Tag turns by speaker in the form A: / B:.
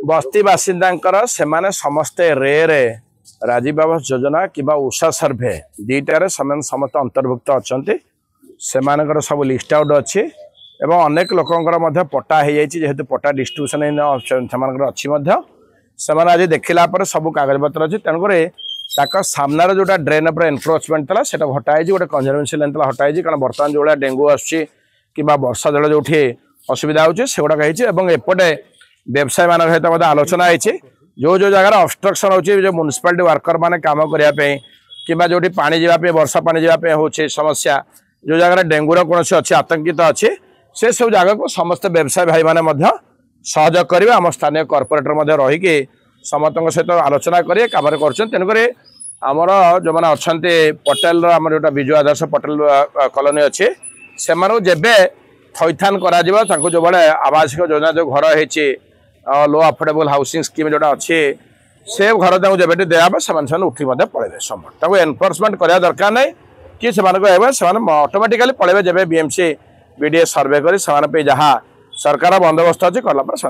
A: बस्ती बासिंदा समस्ते रे राजीव आवास योजना कि उषा सर्भे दुईटार समस्त अंतर्भुक्त अच्छा से सब लिस्ट आउट अच्छी एवं अनेक लोकंर पट्टा हो जेहेतु पट्टा डिस्ट्रीब्यूशन अच्छी आज देखला सब कागज पत्र अच्छी तेणुक सामनार जोटा ड्रेन उपर एनक्रोचमेंट था से हटाई गोटे कंजरभेन्सी लाइन हटाई कारण बर्तमान जो डेंगू आसूँ कि वर्षा जल जो असुविधा होपटे व्यवसायी मान सहित आलोचना होती जो जगह अब्स्ट्रक्शन हो म्युनिसिपालिटी वर्कर मैंने कम करने कि जो पानी जावाई वर्षा पानी जावाई हो समस्या जो जगह डेंगूर कौन अच्छी आतंकित अच्छी से सब जगह को समस्त व्यवसायी भाई मैंने सहयोग करेंगे आम स्थानीय कॉर्पोरेटर रहीकि समस्त सहित आलोचना करेंगे कम तेणुक आमर जो मैंने अच्छा पटेल आम जो विजु आदर्श पटेल कॉलोनी अच्छी से जेबे थैथान करा जो बड़े आवासिक योजना जो घर होती लो अफोर्डेबल हाउसिंग स्कीम जोटा अच्छी से घर जब दिया से उठी पड़े सब एनफोर्समेंट करने दरकार नहीं कि ऑटोमेटिकली पड़े जब बीएमसी बीडीएस सर्वे कर जहाँ सरकार बंदोबस्त अच्छी कला पड़े